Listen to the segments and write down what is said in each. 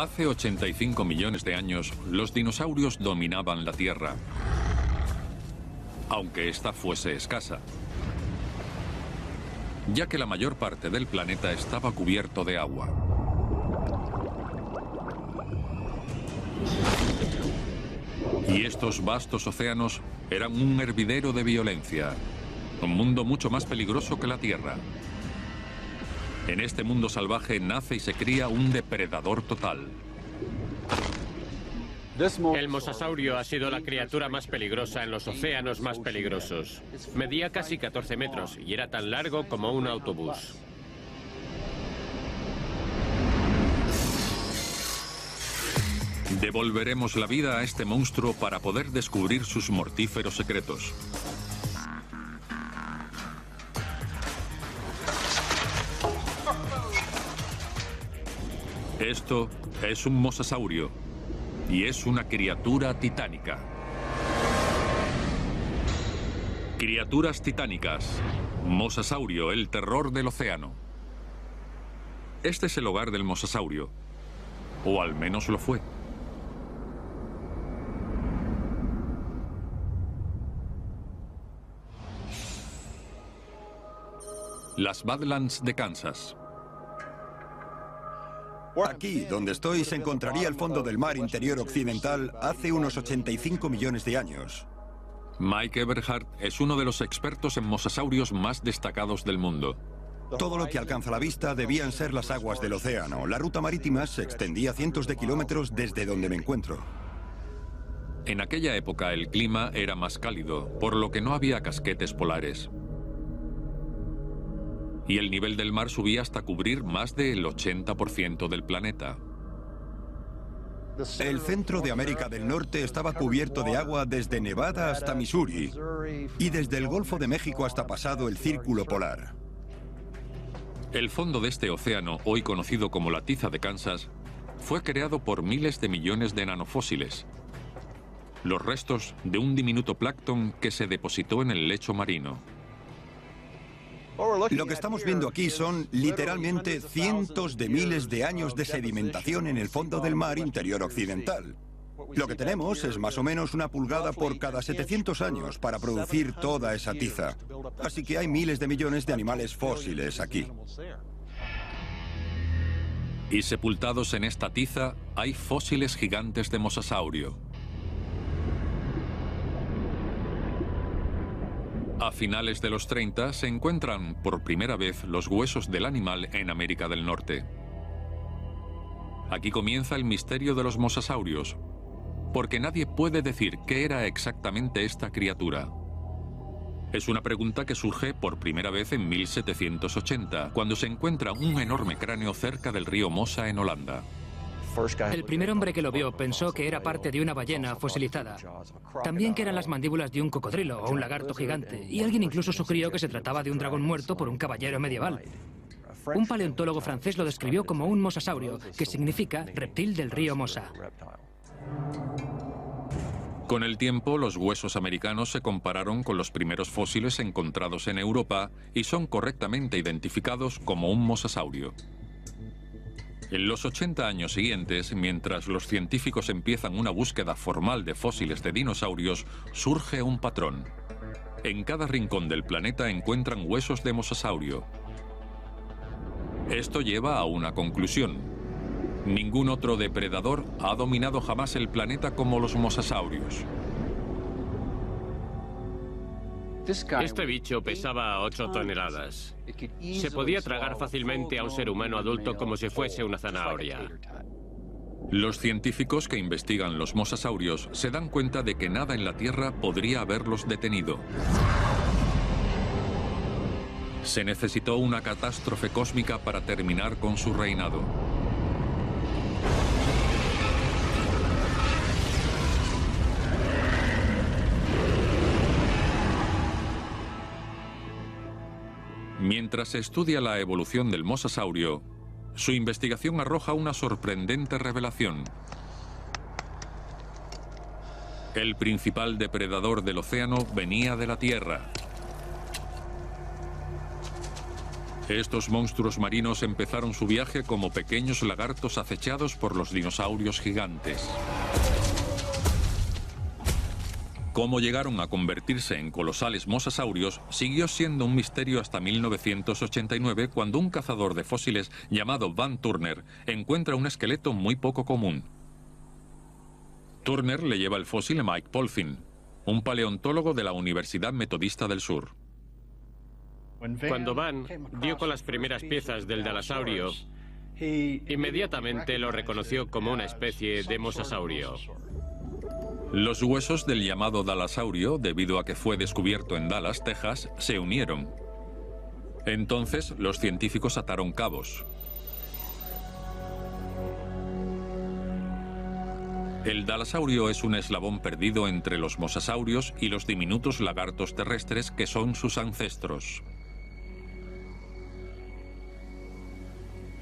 Hace 85 millones de años, los dinosaurios dominaban la Tierra, aunque ésta fuese escasa, ya que la mayor parte del planeta estaba cubierto de agua. Y estos vastos océanos eran un hervidero de violencia, un mundo mucho más peligroso que la Tierra. En este mundo salvaje nace y se cría un depredador total. El mosasaurio ha sido la criatura más peligrosa en los océanos más peligrosos. Medía casi 14 metros y era tan largo como un autobús. Devolveremos la vida a este monstruo para poder descubrir sus mortíferos secretos. Esto es un mosasaurio y es una criatura titánica. Criaturas titánicas. Mosasaurio, el terror del océano. Este es el hogar del mosasaurio, o al menos lo fue. Las Badlands de Kansas. Aquí, donde estoy, se encontraría el fondo del mar interior occidental hace unos 85 millones de años. Mike Eberhardt es uno de los expertos en mosasaurios más destacados del mundo. Todo lo que alcanza la vista debían ser las aguas del océano. La ruta marítima se extendía cientos de kilómetros desde donde me encuentro. En aquella época el clima era más cálido, por lo que no había casquetes polares. Y el nivel del mar subía hasta cubrir más del 80% del planeta. El centro de América del Norte estaba cubierto de agua desde Nevada hasta Missouri y desde el Golfo de México hasta pasado el Círculo Polar. El fondo de este océano, hoy conocido como la Tiza de Kansas, fue creado por miles de millones de nanofósiles, los restos de un diminuto plancton que se depositó en el lecho marino. Lo que estamos viendo aquí son literalmente cientos de miles de años de sedimentación en el fondo del mar interior occidental. Lo que tenemos es más o menos 1 pulgada por cada 700 años para producir toda esa tiza. Así que hay miles de millones de animales fósiles aquí. Y sepultados en esta tiza hay fósiles gigantes de mosasaurio. A finales de los 30 se encuentran por primera vez los huesos del animal en América del Norte. Aquí comienza el misterio de los mosasaurios, porque nadie puede decir qué era exactamente esta criatura. Es una pregunta que surge por primera vez en 1780, cuando se encuentra un enorme cráneo cerca del río Mosa en Holanda. El primer hombre que lo vio pensó que era parte de una ballena fosilizada. También que eran las mandíbulas de un cocodrilo o un lagarto gigante. Y alguien incluso sugirió que se trataba de un dragón muerto por un caballero medieval. Un paleontólogo francés lo describió como un mosasaurio, que significa reptil del río Mosa. Con el tiempo, los huesos americanos se compararon con los primeros fósiles encontrados en Europa y son correctamente identificados como un mosasaurio. En los 80 años siguientes, mientras los científicos empiezan una búsqueda formal de fósiles de dinosaurios, surge un patrón. En cada rincón del planeta encuentran huesos de mosasaurio. Esto lleva a una conclusión. Ningún otro depredador ha dominado jamás el planeta como los mosasaurios. Este bicho pesaba 8 toneladas. Se podía tragar fácilmente a un ser humano adulto como si fuese una zanahoria. Los científicos que investigan los mosasaurios se dan cuenta de que nada en la Tierra podría haberlos detenido. Se necesitó una catástrofe cósmica para terminar con su reinado. Mientras se estudia la evolución del mosasaurio, su investigación arroja una sorprendente revelación. El principal depredador del océano venía de la Tierra. Estos monstruos marinos empezaron su viaje como pequeños lagartos acechados por los dinosaurios gigantes. Cómo llegaron a convertirse en colosales mosasaurios siguió siendo un misterio hasta 1989, cuando un cazador de fósiles llamado Van Turner encuentra un esqueleto muy poco común. Turner le lleva el fósil a Mike Polfin, un paleontólogo de la Universidad Metodista del Sur. Cuando Van dio con las primeras piezas del dalasaurio, inmediatamente lo reconoció como una especie de mosasaurio. Los huesos del llamado dalasaurio, debido a que fue descubierto en Dallas, Texas, se unieron. Entonces los científicos ataron cabos. El dalasaurio es un eslabón perdido entre los mosasaurios y los diminutos lagartos terrestres que son sus ancestros.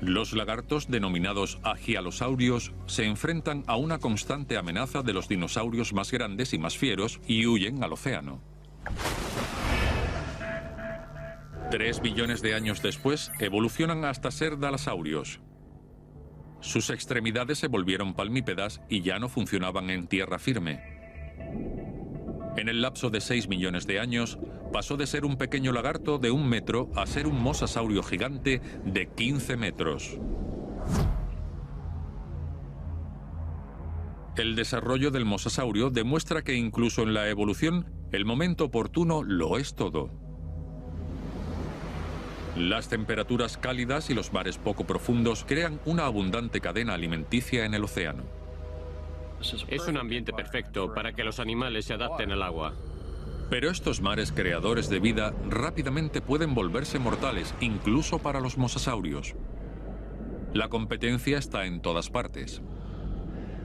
Los lagartos, denominados agialosaurios, se enfrentan a una constante amenaza de los dinosaurios más grandes y más fieros y huyen al océano. 3 billones de años después, evolucionan hasta ser dalasaurios. Sus extremidades se volvieron palmípedas y ya no funcionaban en tierra firme. En el lapso de 6 millones de años, pasó de ser un pequeño lagarto de 1 metro a ser un mosasaurio gigante de 15 metros. El desarrollo del mosasaurio demuestra que incluso en la evolución, el momento oportuno lo es todo. Las temperaturas cálidas y los mares poco profundos crean una abundante cadena alimenticia en el océano. Es un ambiente perfecto para que los animales se adapten al agua. Pero estos mares creadores de vida rápidamente pueden volverse mortales, incluso para los mosasaurios. La competencia está en todas partes.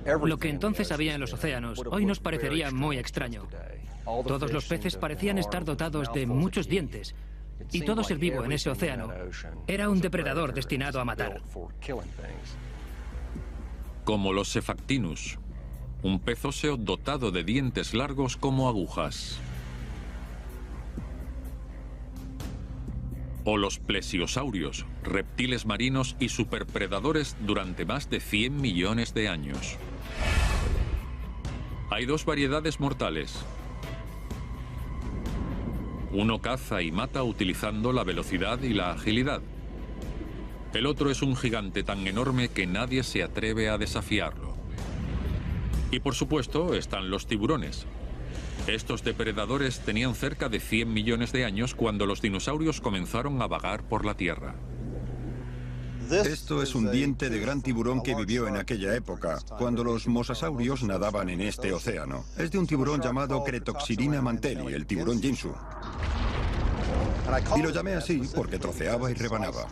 Lo que entonces había en los océanos hoy nos parecería muy extraño. Todos los peces parecían estar dotados de muchos dientes, y todo ser vivo en ese océano era un depredador destinado a matar. Como los Cephactinus, un pez óseo dotado de dientes largos como agujas. O los plesiosaurios, reptiles marinos y superpredadores durante más de 100 millones de años. Hay 2 variedades mortales. Uno caza y mata utilizando la velocidad y la agilidad. El otro es un gigante tan enorme que nadie se atreve a desafiarlo. Y por supuesto están los tiburones. Estos depredadores tenían cerca de 100 millones de años cuando los dinosaurios comenzaron a vagar por la Tierra. Esto es un diente de gran tiburón que vivió en aquella época, cuando los mosasaurios nadaban en este océano. Es de un tiburón llamado Cretoxylina mantelli, el tiburón Jinsu. Y lo llamé así porque troceaba y rebanaba.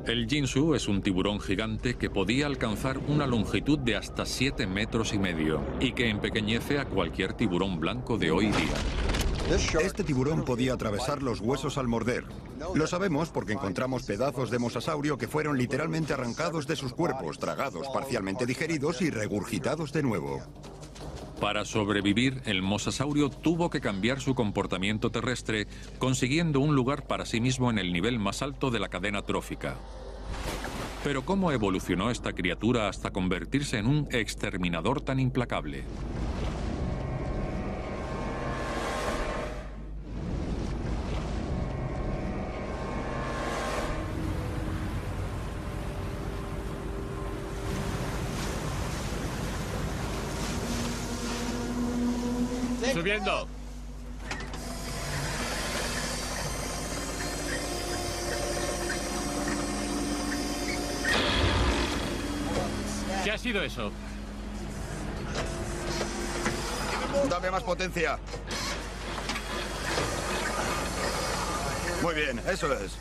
El Jinsu es un tiburón gigante que podía alcanzar una longitud de hasta 7,5 metros y que empequeñece a cualquier tiburón blanco de hoy día. Este tiburón podía atravesar los huesos al morder. Lo sabemos porque encontramos pedazos de mosasaurio que fueron literalmente arrancados de sus cuerpos, tragados, parcialmente digeridos y regurgitados de nuevo. Para sobrevivir, el mosasaurio tuvo que cambiar su comportamiento terrestre, consiguiendo un lugar para sí mismo en el nivel más alto de la cadena trófica. Pero ¿cómo evolucionó esta criatura hasta convertirse en un exterminador tan implacable? ¡Subiendo! ¿Qué ha sido eso? Dame más potencia. Muy bien, eso es.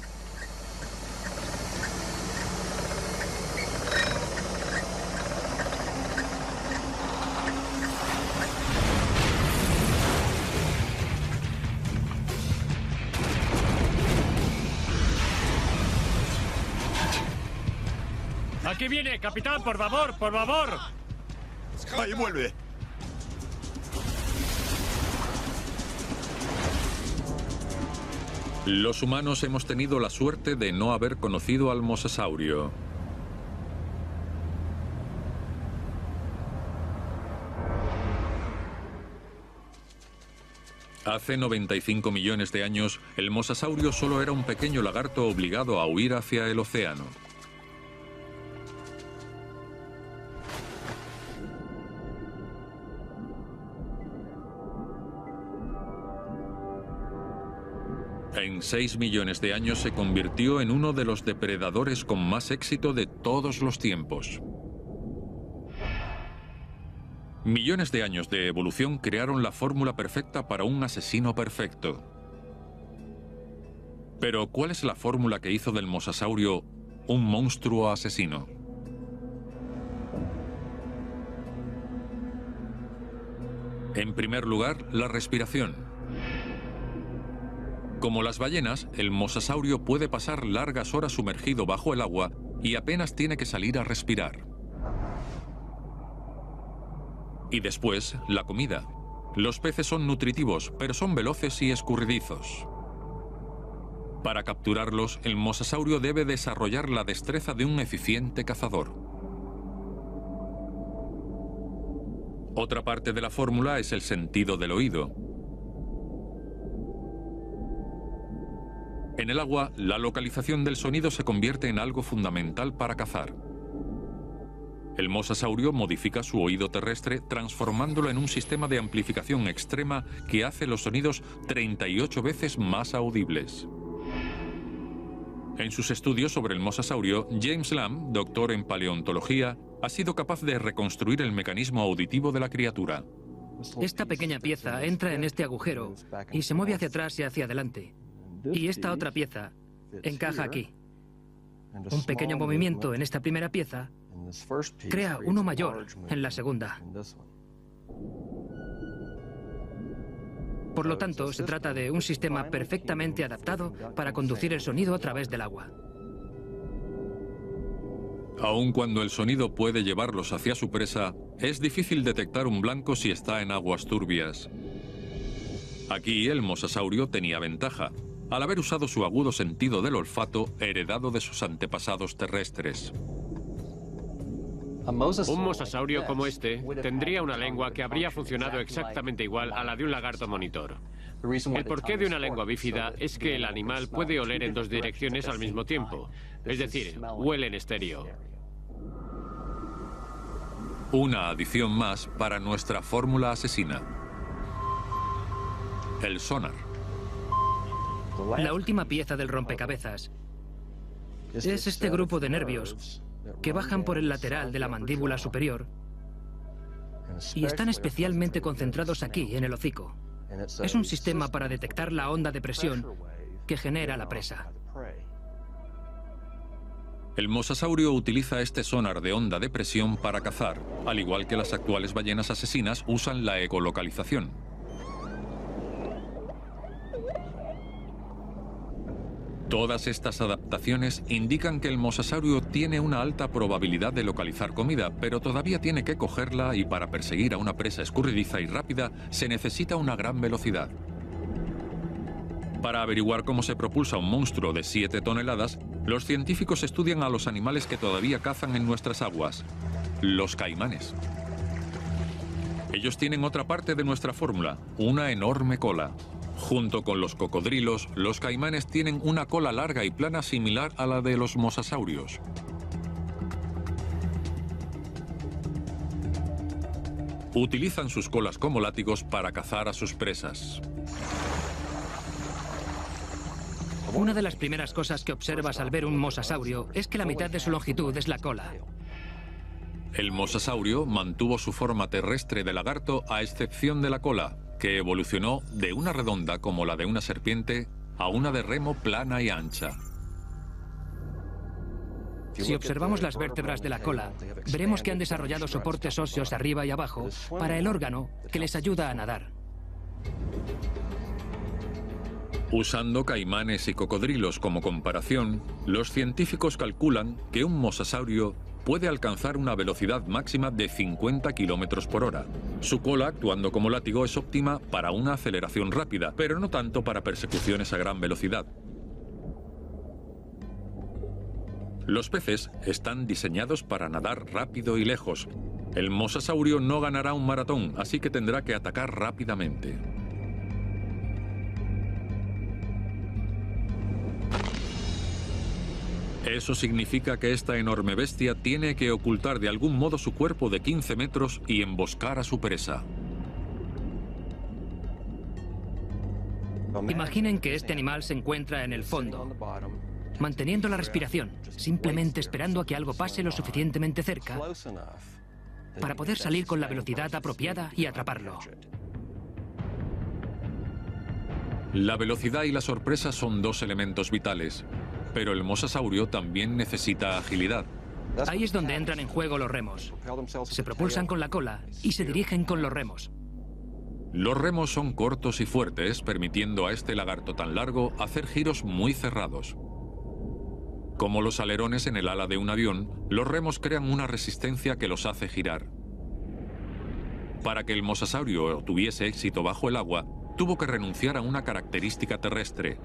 ¡Aquí viene, capitán! ¡Por favor, por favor! Ahí vuelve. Los humanos hemos tenido la suerte de no haber conocido al mosasaurio. Hace 95 millones de años, el mosasaurio solo era un pequeño lagarto obligado a huir hacia el océano. En 6 millones de años se convirtió en uno de los depredadores con más éxito de todos los tiempos. Millones de años de evolución crearon la fórmula perfecta para un asesino perfecto. Pero, ¿cuál es la fórmula que hizo del mosasaurio un monstruo asesino? En primer lugar, la respiración. Como las ballenas, el mosasaurio puede pasar largas horas sumergido bajo el agua y apenas tiene que salir a respirar. Y después, la comida. Los peces son nutritivos, pero son veloces y escurridizos. Para capturarlos, el mosasaurio debe desarrollar la destreza de un eficiente cazador. Otra parte de la fórmula es el sentido del oído. En el agua, la localización del sonido se convierte en algo fundamental para cazar. El mosasaurio modifica su oído terrestre transformándolo en un sistema de amplificación extrema que hace los sonidos 38 veces más audibles. En sus estudios sobre el mosasaurio, James Lamb, doctor en paleontología, ha sido capaz de reconstruir el mecanismo auditivo de la criatura. Esta pequeña pieza entra en este agujero y se mueve hacia atrás y hacia adelante. Y esta otra pieza encaja aquí. Un pequeño movimiento en esta primera pieza crea uno mayor en la segunda. Por lo tanto, se trata de un sistema perfectamente adaptado para conducir el sonido a través del agua. Aun cuando el sonido puede llevarlos hacia su presa, es difícil detectar un blanco si está en aguas turbias. Aquí el mosasaurio tenía ventaja, al haber usado su agudo sentido del olfato heredado de sus antepasados terrestres. Un mosasaurio como este tendría una lengua que habría funcionado exactamente igual a la de un lagarto monitor. El porqué de una lengua bífida es que el animal puede oler en dos direcciones al mismo tiempo, es decir, huele en estéreo. Una adición más para nuestra fórmula asesina: el sonar. La última pieza del rompecabezas es este grupo de nervios que bajan por el lateral de la mandíbula superior y están especialmente concentrados aquí, en el hocico. Es un sistema para detectar la onda de presión que genera la presa. El mosasaurio utiliza este sonar de onda de presión para cazar, al igual que las actuales ballenas asesinas usan la ecolocalización. Todas estas adaptaciones indican que el mosasaurio tiene una alta probabilidad de localizar comida, pero todavía tiene que cogerla y para perseguir a una presa escurridiza y rápida se necesita una gran velocidad. Para averiguar cómo se propulsa un monstruo de 7 toneladas, los científicos estudian a los animales que todavía cazan en nuestras aguas, los caimanes. Ellos tienen otra parte de nuestra fórmula, una enorme cola. Junto con los cocodrilos, los caimanes tienen una cola larga y plana similar a la de los mosasaurios. Utilizan sus colas como látigos para cazar a sus presas. Una de las primeras cosas que observas al ver un mosasaurio es que la mitad de su longitud es la cola. El mosasaurio mantuvo su forma terrestre de lagarto a excepción de la cola, que evolucionó de una redonda como la de una serpiente a una de remo plana y ancha. Si observamos las vértebras de la cola, veremos que han desarrollado soportes óseos arriba y abajo para el órgano que les ayuda a nadar. Usando caimanes y cocodrilos como comparación, los científicos calculan que un mosasaurio puede alcanzar una velocidad máxima de 50 km por hora. Su cola, actuando como látigo, es óptima para una aceleración rápida, pero no tanto para persecuciones a gran velocidad. Los peces están diseñados para nadar rápido y lejos. El mosasaurio no ganará un maratón, así que tendrá que atacar rápidamente. Eso significa que esta enorme bestia tiene que ocultar de algún modo su cuerpo de 15 metros y emboscar a su presa. Imaginen que este animal se encuentra en el fondo, manteniendo la respiración, simplemente esperando a que algo pase lo suficientemente cerca para poder salir con la velocidad apropiada y atraparlo. La velocidad y la sorpresa son dos elementos vitales, pero el mosasaurio también necesita agilidad. Ahí es donde entran en juego los remos. Se propulsan con la cola y se dirigen con los remos. Los remos son cortos y fuertes, permitiendo a este lagarto tan largo hacer giros muy cerrados. Como los alerones en el ala de un avión, los remos crean una resistencia que los hace girar. Para que el mosasaurio tuviese éxito bajo el agua, tuvo que renunciar a una característica terrestre: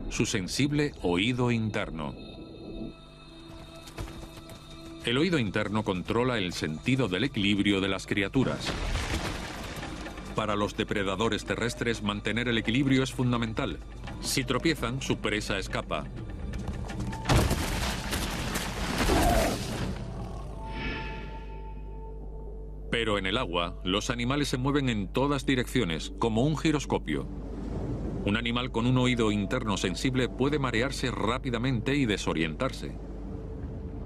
su sensible oído interno. El oído interno controla el sentido del equilibrio de las criaturas. Para los depredadores terrestres, mantener el equilibrio es fundamental. Si tropiezan, su presa escapa. Pero en el agua, los animales se mueven en todas direcciones, como un giroscopio. Un animal con un oído interno sensible puede marearse rápidamente y desorientarse.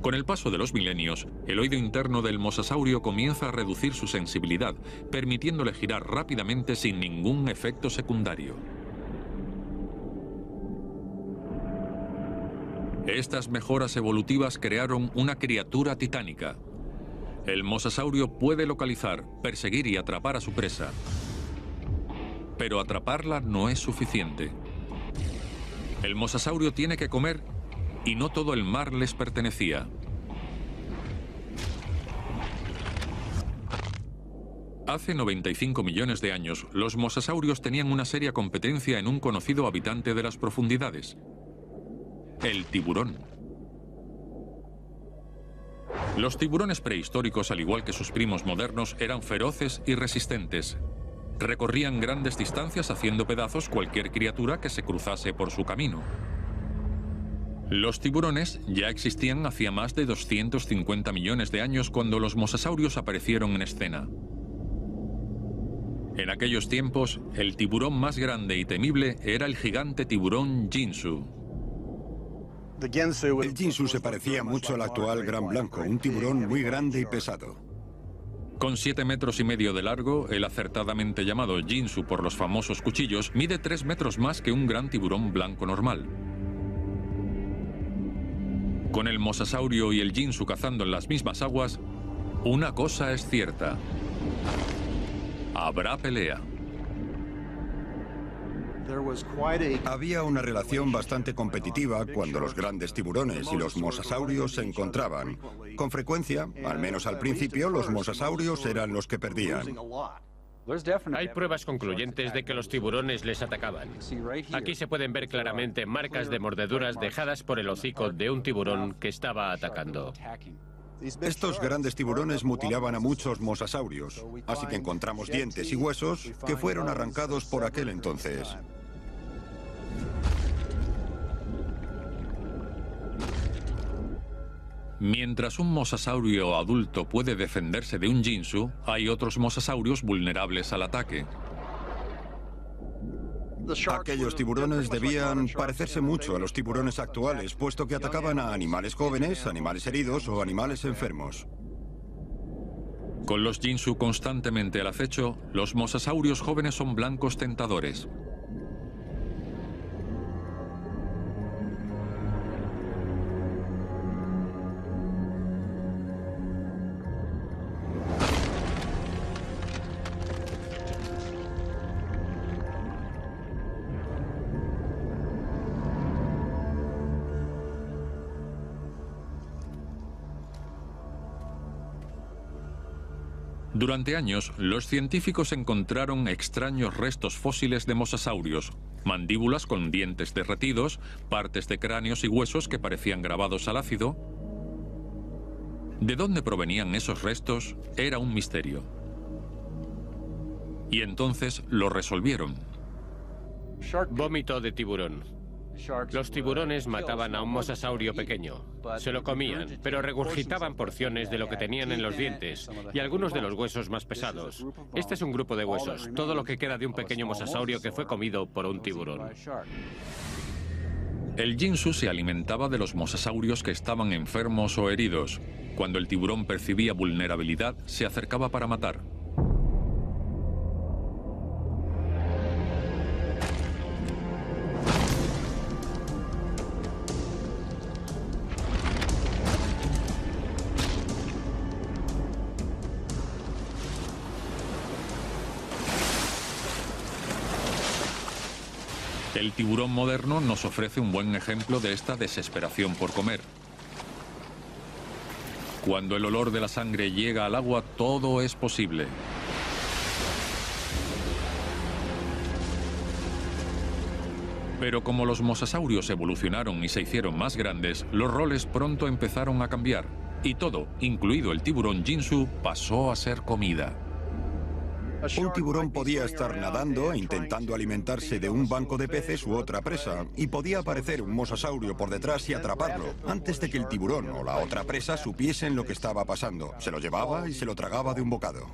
Con el paso de los milenios, el oído interno del mosasaurio comienza a reducir su sensibilidad, permitiéndole girar rápidamente sin ningún efecto secundario. Estas mejoras evolutivas crearon una criatura titánica. El mosasaurio puede localizar, perseguir y atrapar a su presa. Pero atraparla no es suficiente. El mosasaurio tiene que comer y no todo el mar les pertenecía. Hace 95 millones de años, los mosasaurios tenían una seria competencia en un conocido habitante de las profundidades: el tiburón. Los tiburones prehistóricos, al igual que sus primos modernos, eran feroces y resistentes. Recorrían grandes distancias haciendo pedazos cualquier criatura que se cruzase por su camino. Los tiburones ya existían hacía más de 250 millones de años cuando los mosasaurios aparecieron en escena. En aquellos tiempos, el tiburón más grande y temible era el gigante tiburón Ginsu. El Ginsu se parecía mucho al actual gran blanco, un tiburón muy grande y pesado. Con 7,5 metros de largo, el acertadamente llamado Ginsu por los famosos cuchillos mide 3 metros más que un gran tiburón blanco normal. Con el mosasaurio y el Ginsu cazando en las mismas aguas, una cosa es cierta: habrá pelea. Había una relación bastante competitiva cuando los grandes tiburones y los mosasaurios se encontraban. Con frecuencia, al menos al principio, los mosasaurios eran los que perdían. Hay pruebas concluyentes de que los tiburones les atacaban. Aquí se pueden ver claramente marcas de mordeduras dejadas por el hocico de un tiburón que estaba atacando. Estos grandes tiburones mutilaban a muchos mosasaurios, así que encontramos dientes y huesos que fueron arrancados por aquel entonces. Mientras un mosasaurio adulto puede defenderse de un Ginsu, hay otros mosasaurios vulnerables al ataque. Aquellos tiburones debían parecerse mucho a los tiburones actuales, puesto que atacaban a animales jóvenes, animales heridos o animales enfermos. Con los Ginsu constantemente al acecho, los mosasaurios jóvenes son blancos tentadores. Durante años, los científicos encontraron extraños restos fósiles de mosasaurios, mandíbulas con dientes derretidos, partes de cráneos y huesos que parecían grabados al ácido. ¿De dónde provenían esos restos? Era un misterio. Y entonces lo resolvieron. Vómito de tiburón. Los tiburones mataban a un mosasaurio pequeño. Se lo comían, pero regurgitaban porciones de lo que tenían en los dientes y algunos de los huesos más pesados. Este es un grupo de huesos, todo lo que queda de un pequeño mosasaurio que fue comido por un tiburón. El ginsu se alimentaba de los mosasaurios que estaban enfermos o heridos. Cuando el tiburón percibía vulnerabilidad, se acercaba para matar. El tiburón moderno nos ofrece un buen ejemplo de esta desesperación por comer. Cuando el olor de la sangre llega al agua, todo es posible. Pero como los mosasaurios evolucionaron y se hicieron más grandes, los roles pronto empezaron a cambiar. Y todo, incluido el tiburón ginsu, pasó a ser comida. Un tiburón podía estar nadando intentando alimentarse de un banco de peces u otra presa, y podía aparecer un mosasaurio por detrás y atraparlo, antes de que el tiburón o la otra presa supiesen lo que estaba pasando. Se lo llevaba y se lo tragaba de un bocado.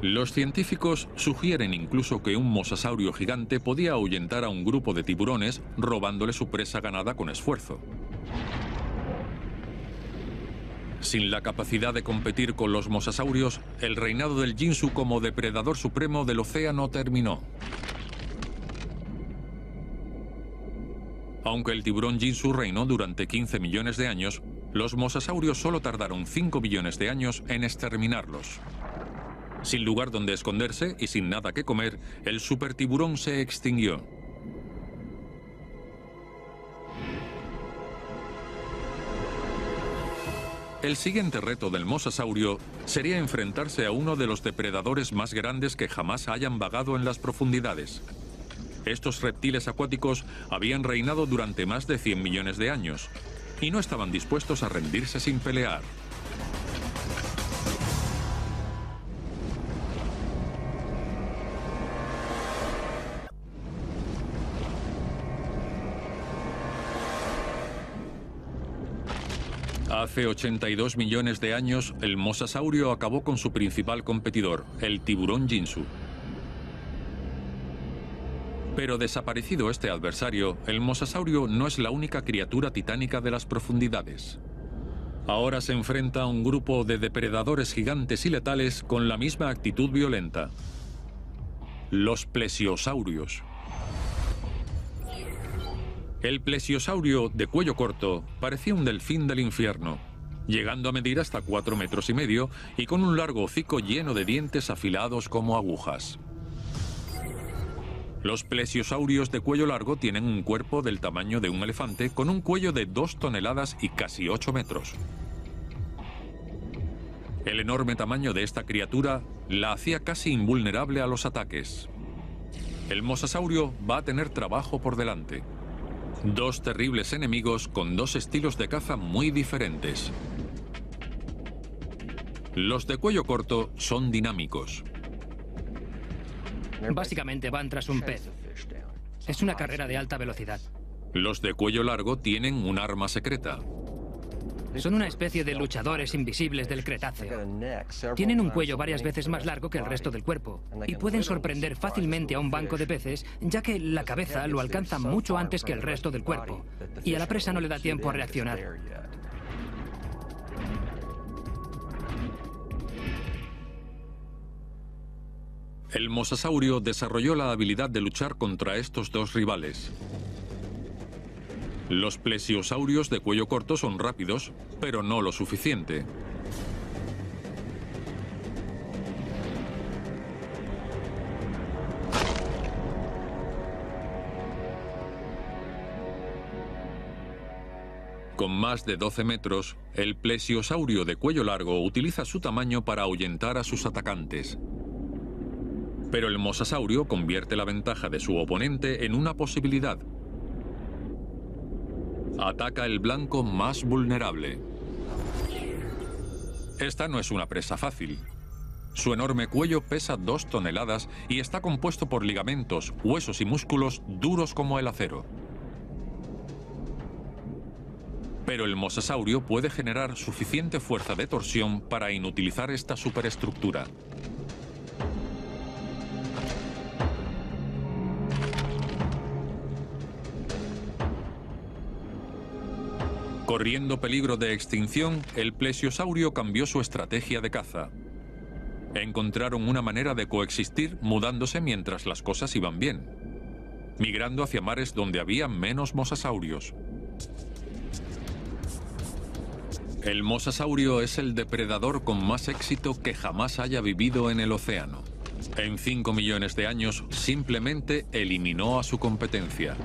Los científicos sugieren incluso que un mosasaurio gigante podía ahuyentar a un grupo de tiburones robándole su presa ganada con esfuerzo. Sin la capacidad de competir con los mosasaurios, el reinado del ginsu como depredador supremo del océano terminó. Aunque el tiburón ginsu reinó durante 15 millones de años, los mosasaurios solo tardaron 5 millones de años en exterminarlos. Sin lugar donde esconderse y sin nada que comer, el supertiburón se extinguió. El siguiente reto del mosasaurio sería enfrentarse a uno de los depredadores más grandes que jamás hayan vagado en las profundidades. Estos reptiles acuáticos habían reinado durante más de 100 millones de años y no estaban dispuestos a rendirse sin pelear. Hace 82 millones de años, el mosasaurio acabó con su principal competidor, el tiburón ginsu. Pero desaparecido este adversario, el mosasaurio no es la única criatura titánica de las profundidades. Ahora se enfrenta a un grupo de depredadores gigantes y letales con la misma actitud violenta: los plesiosaurios. El plesiosaurio de cuello corto parecía un delfín del infierno, llegando a medir hasta 4,5 metros y con un largo hocico lleno de dientes afilados como agujas. Los plesiosaurios de cuello largo tienen un cuerpo del tamaño de un elefante con un cuello de 2 toneladas y casi 8 metros. El enorme tamaño de esta criatura la hacía casi invulnerable a los ataques. El mosasaurio va a tener trabajo por delante. 2 terribles enemigos con 2 estilos de caza muy diferentes. Los de cuello corto son dinámicos. Básicamente van tras un pez. Es una carrera de alta velocidad. Los de cuello largo tienen un arma secreta. Son una especie de luchadores invisibles del Cretáceo. Tienen un cuello varias veces más largo que el resto del cuerpo y pueden sorprender fácilmente a un banco de peces, ya que la cabeza lo alcanza mucho antes que el resto del cuerpo y a la presa no le da tiempo a reaccionar. El mosasaurio desarrolló la habilidad de luchar contra estos 2 rivales. Los plesiosaurios de cuello corto son rápidos, pero no lo suficiente. Con más de 12 metros, el plesiosaurio de cuello largo utiliza su tamaño para ahuyentar a sus atacantes. Pero el mosasaurio convierte la ventaja de su oponente en una posibilidad. Ataca el blanco más vulnerable. Esta no es una presa fácil. Su enorme cuello pesa 2 toneladas y está compuesto por ligamentos, huesos y músculos duros como el acero. Pero el mosasaurio puede generar suficiente fuerza de torsión para inutilizar esta superestructura. Corriendo peligro de extinción, el plesiosaurio cambió su estrategia de caza. Encontraron una manera de coexistir mudándose mientras las cosas iban bien, migrando hacia mares donde había menos mosasaurios. El mosasaurio es el depredador con más éxito que jamás haya vivido en el océano. En 5 millones de años, simplemente eliminó a su competencia.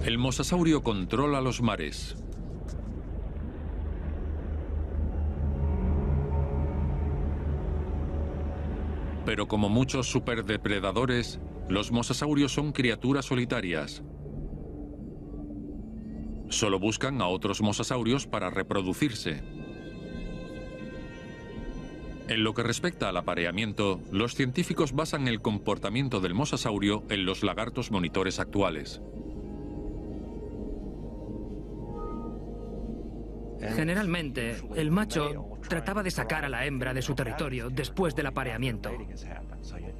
El mosasaurio controla los mares. Pero como muchos superdepredadores, los mosasaurios son criaturas solitarias. Solo buscan a otros mosasaurios para reproducirse. En lo que respecta al apareamiento, los científicos basan el comportamiento del mosasaurio en los lagartos monitores actuales. Generalmente, el macho trataba de sacar a la hembra de su territorio después del apareamiento.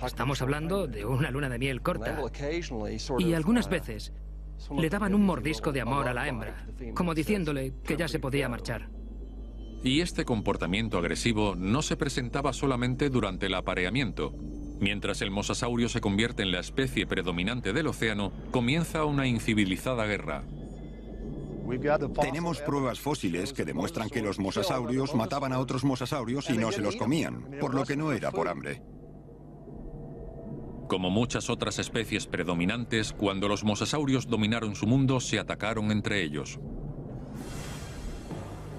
Estamos hablando de una luna de miel corta. Y algunas veces le daban un mordisco de amor a la hembra, como diciéndole que ya se podía marchar. Y este comportamiento agresivo no se presentaba solamente durante el apareamiento. Mientras el mosasaurio se convierte en la especie predominante del océano, comienza una incivilizada guerra. Tenemos pruebas fósiles que demuestran que los mosasaurios mataban a otros mosasaurios y no se los comían, por lo que no era por hambre. Como muchas otras especies predominantes, cuando los mosasaurios dominaron su mundo, se atacaron entre ellos.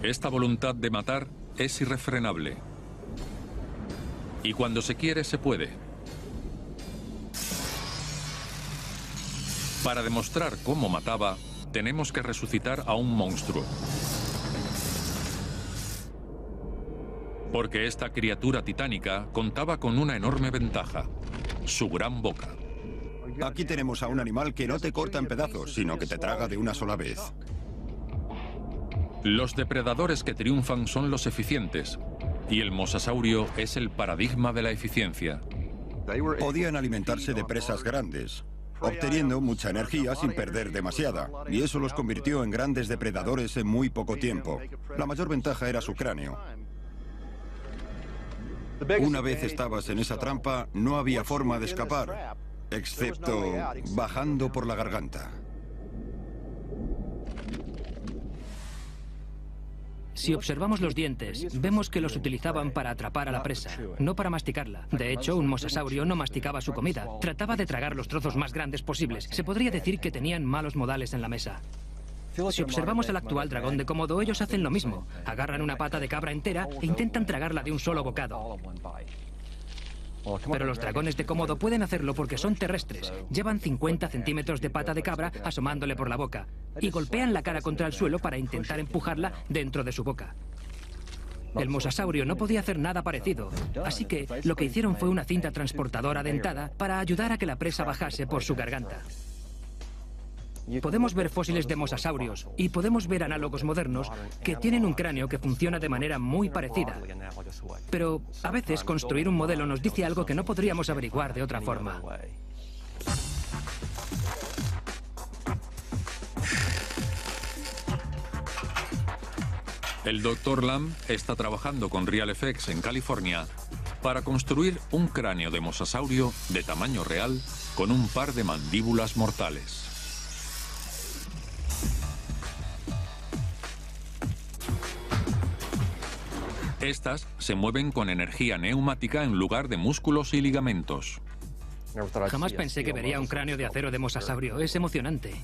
Esta voluntad de matar es irrefrenable. Y cuando se quiere, se puede. Para demostrar cómo mataba, tenemos que resucitar a un monstruo. Porque esta criatura titánica contaba con una enorme ventaja: su gran boca. Aquí tenemos a un animal que no te corta en pedazos, sino que te traga de una sola vez. Los depredadores que triunfan son los eficientes, y el mosasaurio es el paradigma de la eficiencia. Podían alimentarse de presas grandes, obteniendo mucha energía sin perder demasiada, y eso los convirtió en grandes depredadores en muy poco tiempo. La mayor ventaja era su cráneo. Una vez estabas en esa trampa, no había forma de escapar, excepto bajando por la garganta. Si observamos los dientes, vemos que los utilizaban para atrapar a la presa, no para masticarla. De hecho, un mosasaurio no masticaba su comida, trataba de tragar los trozos más grandes posibles. Se podría decir que tenían malos modales en la mesa. Si observamos al actual dragón de Komodo, ellos hacen lo mismo. Agarran una pata de cabra entera e intentan tragarla de un solo bocado. Pero los dragones de Komodo pueden hacerlo porque son terrestres. Llevan 50 centímetros de pata de cabra asomándole por la boca y golpean la cara contra el suelo para intentar empujarla dentro de su boca. El mosasaurio no podía hacer nada parecido, así que lo que hicieron fue una cinta transportadora dentada para ayudar a que la presa bajase por su garganta. Podemos ver fósiles de mosasaurios y podemos ver análogos modernos que tienen un cráneo que funciona de manera muy parecida. Pero a veces construir un modelo nos dice algo que no podríamos averiguar de otra forma. El Dr. Lamb está trabajando con RealFX en California para construir un cráneo de mosasaurio de tamaño real con un par de mandíbulas mortales. Estas se mueven con energía neumática en lugar de músculos y ligamentos. Jamás pensé que vería un cráneo de acero de mosasaurio. Es emocionante.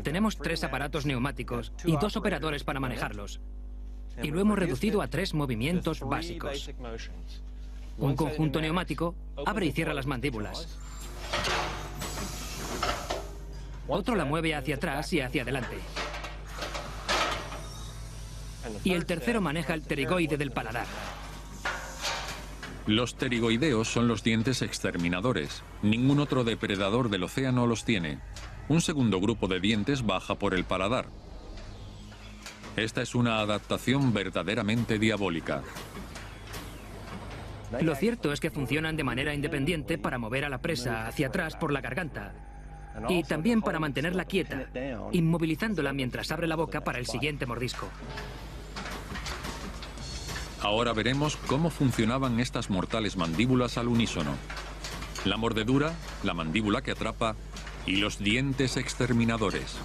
Tenemos 3 aparatos neumáticos y 2 operadores para manejarlos. Y lo hemos reducido a 3 movimientos básicos. Un conjunto neumático abre y cierra las mandíbulas. Otro la mueve hacia atrás y hacia adelante. Y el tercero maneja el pterigoide del paladar. Los pterigoideos son los dientes exterminadores. Ningún otro depredador del océano los tiene. Un segundo grupo de dientes baja por el paladar. Esta es una adaptación verdaderamente diabólica. Lo cierto es que funcionan de manera independiente para mover a la presa hacia atrás por la garganta y también para mantenerla quieta, inmovilizándola mientras abre la boca para el siguiente mordisco. Ahora veremos cómo funcionaban estas mortales mandíbulas al unísono. La mordedura, la mandíbula que atrapa y los dientes exterminadores.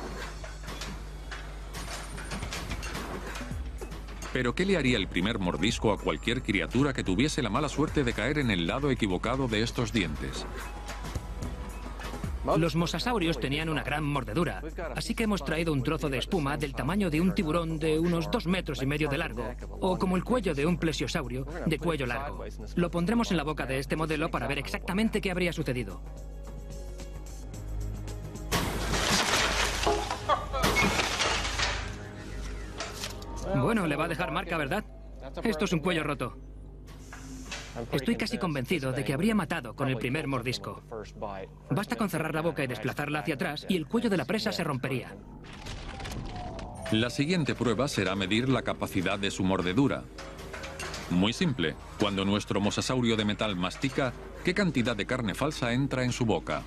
Pero ¿qué le haría el primer mordisco a cualquier criatura que tuviese la mala suerte de caer en el lado equivocado de estos dientes? Los mosasaurios tenían una gran mordedura, así que hemos traído un trozo de espuma del tamaño de un tiburón de unos 2,5 metros de largo, o como el cuello de un plesiosaurio de cuello largo. Lo pondremos en la boca de este modelo para ver exactamente qué habría sucedido. Bueno, le va a dejar marca, ¿verdad? Esto es un cuello roto. Estoy casi convencido de que habría matado con el primer mordisco. Basta con cerrar la boca y desplazarla hacia atrás y el cuello de la presa se rompería. La siguiente prueba será medir la capacidad de su mordedura. Muy simple. Cuando nuestro mosasaurio de metal mastica, ¿qué cantidad de carne falsa entra en su boca?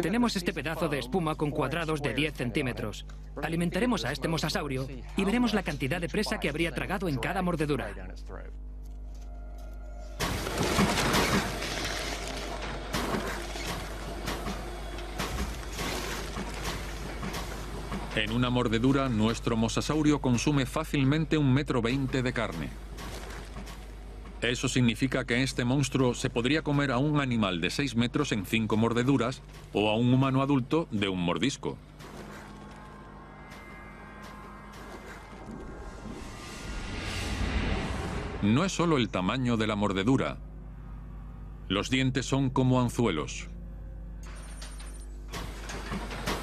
Tenemos este pedazo de espuma con cuadrados de 10 centímetros. Alimentaremos a este mosasaurio y veremos la cantidad de presa que habría tragado en cada mordedura. En una mordedura, nuestro mosasaurio consume fácilmente 1,20 m de carne. Eso significa que este monstruo se podría comer a un animal de 6 metros en 5 mordeduras o a un humano adulto de un mordisco. No es solo el tamaño de la mordedura. Los dientes son como anzuelos.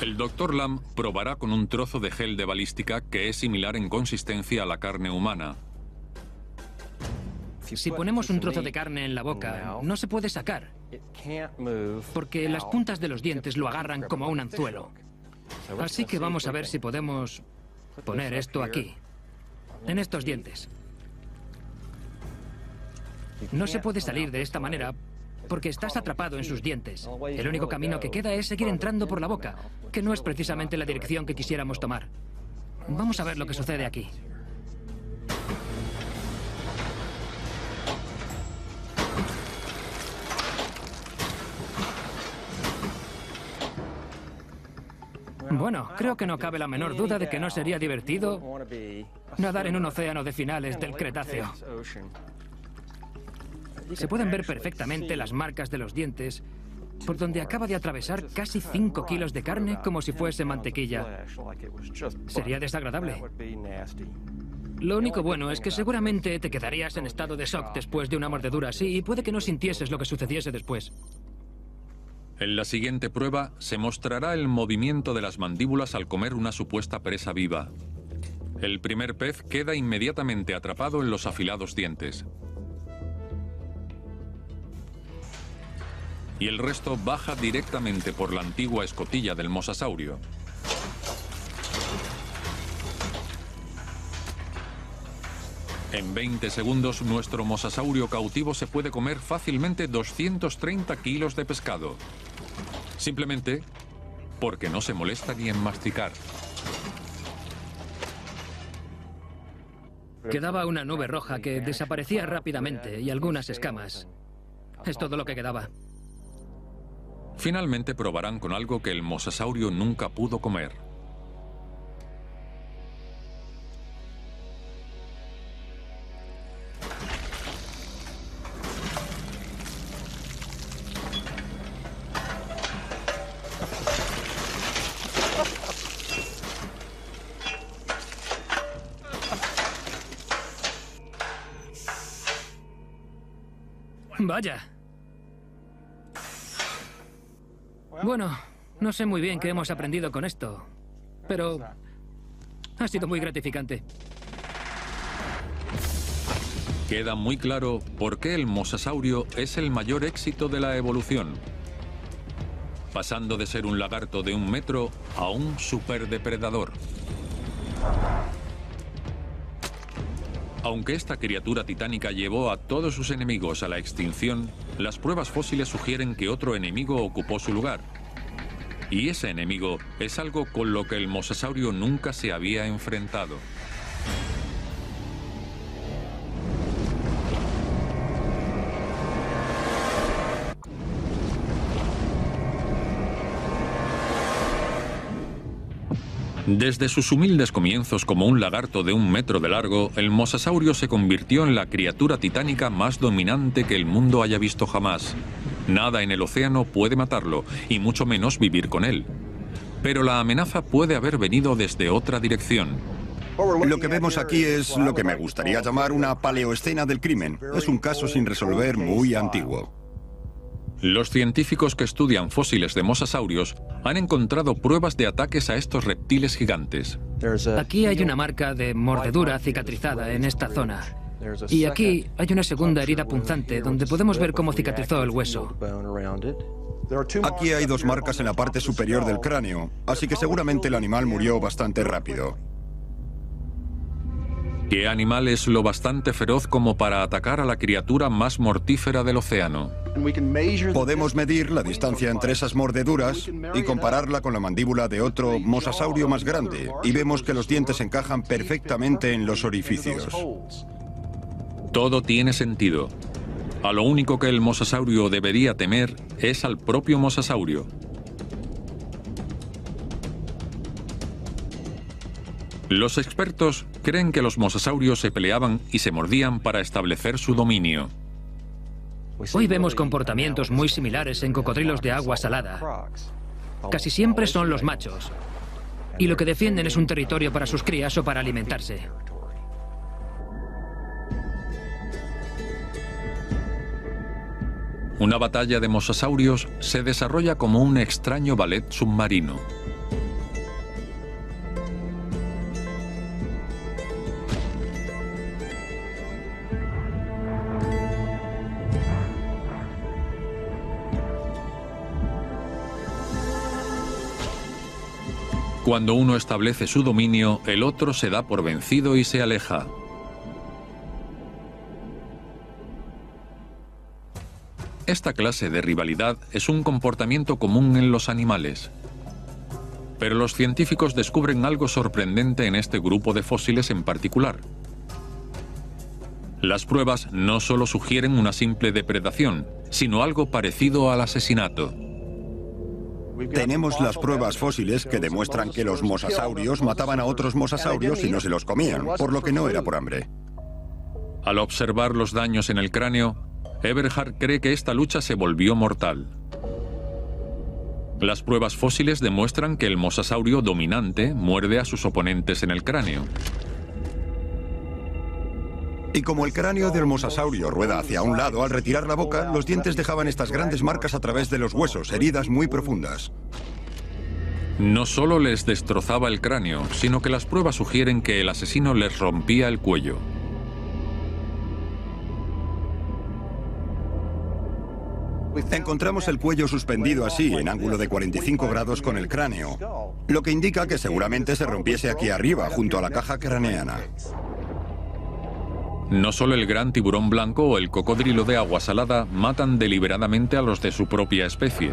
El Dr. Lamb probará con un trozo de gel de balística que es similar en consistencia a la carne humana. Si ponemos un trozo de carne en la boca, no se puede sacar, porque las puntas de los dientes lo agarran como a un anzuelo. Así que vamos a ver si podemos poner esto aquí, en estos dientes. No se puede salir de esta manera porque estás atrapado en sus dientes. El único camino que queda es seguir entrando por la boca, que no es precisamente la dirección que quisiéramos tomar. Vamos a ver lo que sucede aquí. Bueno, creo que no cabe la menor duda de que no sería divertido nadar en un océano de finales del Cretáceo. Se pueden ver perfectamente las marcas de los dientes, por donde acaba de atravesar casi 5 kilos de carne como si fuese mantequilla. Sería desagradable. Lo único bueno es que seguramente te quedarías en estado de shock después de una mordedura así y puede que no sintieses lo que sucediese después. En la siguiente prueba se mostrará el movimiento de las mandíbulas al comer una supuesta presa viva. El primer pez queda inmediatamente atrapado en los afilados dientes. Y el resto baja directamente por la antigua escotilla del mosasaurio. En 20 segundos, nuestro mosasaurio cautivo se puede comer fácilmente 230 kilos de pescado. Simplemente porque no se molesta ni en masticar. Quedaba una nube roja que desaparecía rápidamente y algunas escamas. Es todo lo que quedaba. Finalmente probarán con algo que el mosasaurio nunca pudo comer. Vaya. Bueno, no sé muy bien qué hemos aprendido con esto, pero ha sido muy gratificante. Queda muy claro por qué el mosasaurio es el mayor éxito de la evolución, pasando de ser un lagarto de 1 metro a un superdepredador. Aunque esta criatura titánica llevó a todos sus enemigos a la extinción, las pruebas fósiles sugieren que otro enemigo ocupó su lugar. Y ese enemigo es algo con lo que el mosasaurio nunca se había enfrentado. Desde sus humildes comienzos como un lagarto de 1 metro de largo, el mosasaurio se convirtió en la criatura titánica más dominante que el mundo haya visto jamás. Nada en el océano puede matarlo, y mucho menos vivir con él. Pero la amenaza puede haber venido desde otra dirección. Lo que vemos aquí es lo que me gustaría llamar una paleoescena del crimen. Es un caso sin resolver muy antiguo. Los científicos que estudian fósiles de mosasaurios han encontrado pruebas de ataques a estos reptiles gigantes. Aquí hay una marca de mordedura cicatrizada en esta zona. Y aquí hay una segunda herida punzante donde podemos ver cómo cicatrizó el hueso. Aquí hay 2 marcas en la parte superior del cráneo, así que seguramente el animal murió bastante rápido. ¿Qué animal es lo bastante feroz como para atacar a la criatura más mortífera del océano? Podemos medir la distancia entre esas mordeduras y compararla con la mandíbula de otro mosasaurio más grande, y vemos que los dientes encajan perfectamente en los orificios. Todo tiene sentido. A lo único que el mosasaurio debería temer es al propio mosasaurio. Los expertos creen que los mosasaurios se peleaban y se mordían para establecer su dominio. Hoy vemos comportamientos muy similares en cocodrilos de agua salada. Casi siempre son los machos, y lo que defienden es un territorio para sus crías o para alimentarse. Una batalla de mosasaurios se desarrolla como un extraño ballet submarino. Cuando uno establece su dominio, el otro se da por vencido y se aleja. Esta clase de rivalidad es un comportamiento común en los animales. Pero los científicos descubren algo sorprendente en este grupo de fósiles en particular. Las pruebas no solo sugieren una simple depredación, sino algo parecido al asesinato. Tenemos las pruebas fósiles que demuestran que los mosasaurios mataban a otros mosasaurios y no se los comían, por lo que no era por hambre. Al observar los daños en el cráneo, Eberhard cree que esta lucha se volvió mortal. Las pruebas fósiles demuestran que el mosasaurio dominante muerde a sus oponentes en el cráneo. Y como el cráneo del mosasaurio rueda hacia un lado, al retirar la boca, los dientes dejaban estas grandes marcas a través de los huesos, heridas muy profundas. No solo les destrozaba el cráneo, sino que las pruebas sugieren que el asesino les rompía el cuello. Encontramos el cuello suspendido así, en ángulo de 45 grados con el cráneo, lo que indica que seguramente se rompiese aquí arriba, junto a la caja craneana. No solo el gran tiburón blanco o el cocodrilo de agua salada matan deliberadamente a los de su propia especie.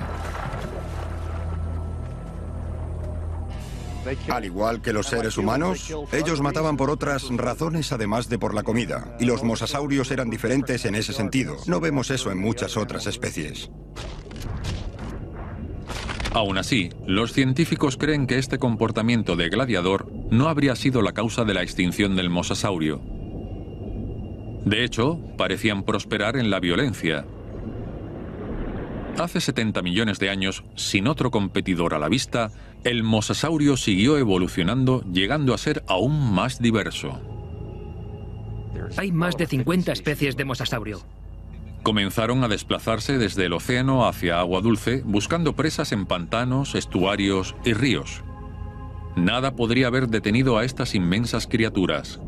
Al igual que los seres humanos, ellos mataban por otras razones además de por la comida, y los mosasaurios eran diferentes en ese sentido. No vemos eso en muchas otras especies. Aún así, los científicos creen que este comportamiento de gladiador no habría sido la causa de la extinción del mosasaurio. De hecho, parecían prosperar en la violencia. Hace 70 millones de años, sin otro competidor a la vista, el mosasaurio siguió evolucionando, llegando a ser aún más diverso. Hay más de 50 especies de mosasaurio. Comenzaron a desplazarse desde el océano hacia agua dulce, buscando presas en pantanos, estuarios y ríos. Nada podría haber detenido a estas inmensas criaturas.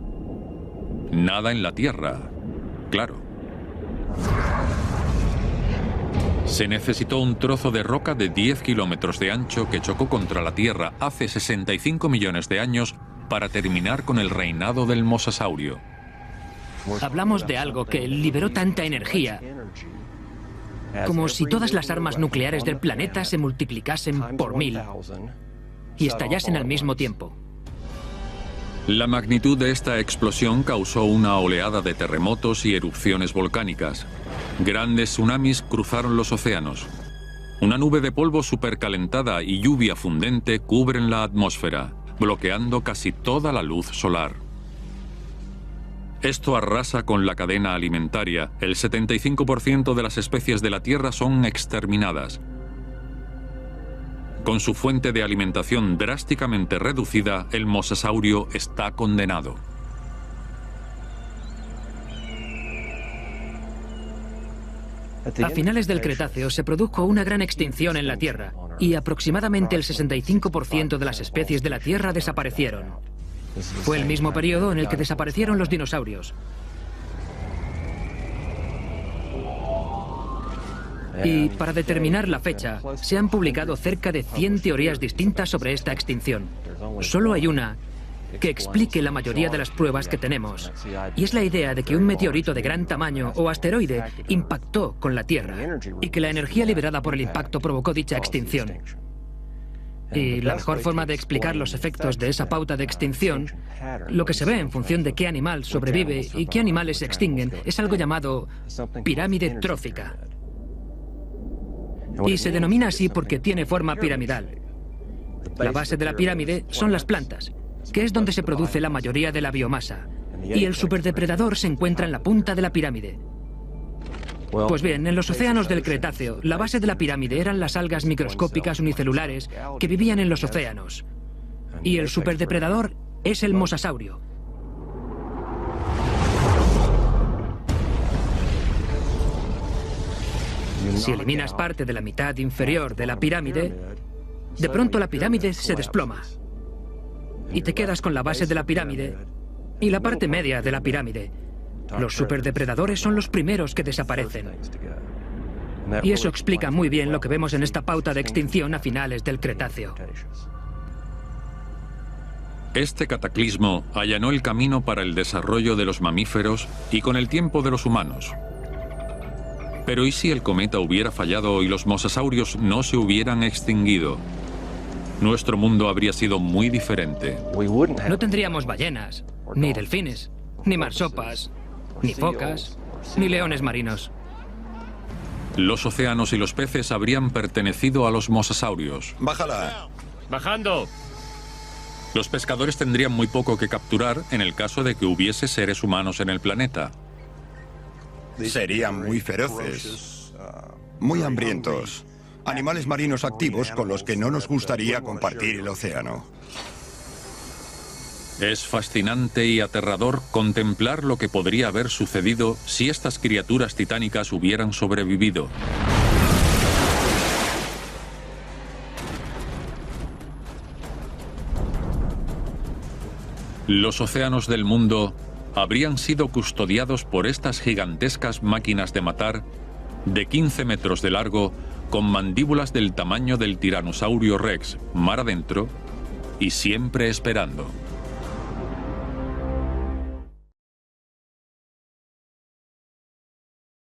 Nada en la Tierra, claro. Se necesitó un trozo de roca de 10 kilómetros de ancho que chocó contra la Tierra hace 65 millones de años para terminar con el reinado del mosasaurio. Hablamos de algo que liberó tanta energía, como si todas las armas nucleares del planeta se multiplicasen por 1000 y estallasen al mismo tiempo. La magnitud de esta explosión causó una oleada de terremotos y erupciones volcánicas. Grandes tsunamis cruzaron los océanos. Una nube de polvo supercalentada y lluvia fundente cubren la atmósfera, bloqueando casi toda la luz solar. Esto arrasa con la cadena alimentaria. El 75% de las especies de la Tierra son exterminadas. Con su fuente de alimentación drásticamente reducida, el mosasaurio está condenado. A finales del Cretáceo se produjo una gran extinción en la Tierra y aproximadamente el 65% de las especies de la Tierra desaparecieron. Fue el mismo periodo en el que desaparecieron los dinosaurios. Y para determinar la fecha, se han publicado cerca de 100 teorías distintas sobre esta extinción. Solo hay una que explique la mayoría de las pruebas que tenemos, y es la idea de que un meteorito de gran tamaño o asteroide impactó con la Tierra y que la energía liberada por el impacto provocó dicha extinción. Y la mejor forma de explicar los efectos de esa pauta de extinción, lo que se ve en función de qué animal sobrevive y qué animales se extinguen, es algo llamado pirámide trófica. Y se denomina así porque tiene forma piramidal. La base de la pirámide son las plantas, que es donde se produce la mayoría de la biomasa. Y el superdepredador se encuentra en la punta de la pirámide. Pues bien, en los océanos del Cretáceo, la base de la pirámide eran las algas microscópicas unicelulares que vivían en los océanos. Y el superdepredador es el mosasaurio. Si eliminas parte de la mitad inferior de la pirámide, de pronto la pirámide se desploma. Y te quedas con la base de la pirámide y la parte media de la pirámide. Los superdepredadores son los primeros que desaparecen. Y eso explica muy bien lo que vemos en esta pauta de extinción a finales del Cretáceo. Este cataclismo allanó el camino para el desarrollo de los mamíferos y con el tiempo de los humanos. Pero ¿y si el cometa hubiera fallado y los mosasaurios no se hubieran extinguido? Nuestro mundo habría sido muy diferente. No tendríamos ballenas, ni delfines, ni marsopas, ni focas, ni leones marinos. Los océanos y los peces habrían pertenecido a los mosasaurios. Bájala. ¡Bajando! Los pescadores tendrían muy poco que capturar en el caso de que hubiese seres humanos en el planeta. Serían muy feroces, muy hambrientos. Animales marinos activos con los que no nos gustaría compartir el océano. Es fascinante y aterrador contemplar lo que podría haber sucedido si estas criaturas titánicas hubieran sobrevivido. Los océanos del mundo habrían sido custodiados por estas gigantescas máquinas de matar de 15 metros de largo con mandíbulas del tamaño del tiranosaurio Rex mar adentro y siempre esperando.